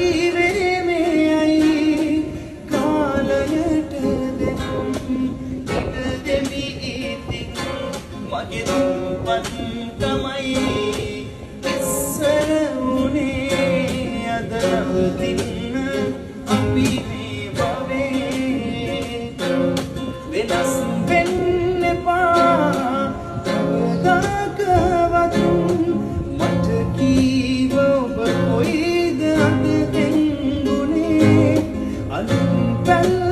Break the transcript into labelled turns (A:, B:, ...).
A: කීවේ මේයි කාලයට දෙම් ඉඩ දෙමි ඉතින් මගේ දුප්පත් තමයි ඉස්සර උනේ අද නවතින්න අපි මේ භවයේ වෙනස් වෙන්න එපා කවදාකවත් මට කීව ඔබ කොයිද අද දෙන්නුනේ අලුත් පැල්ල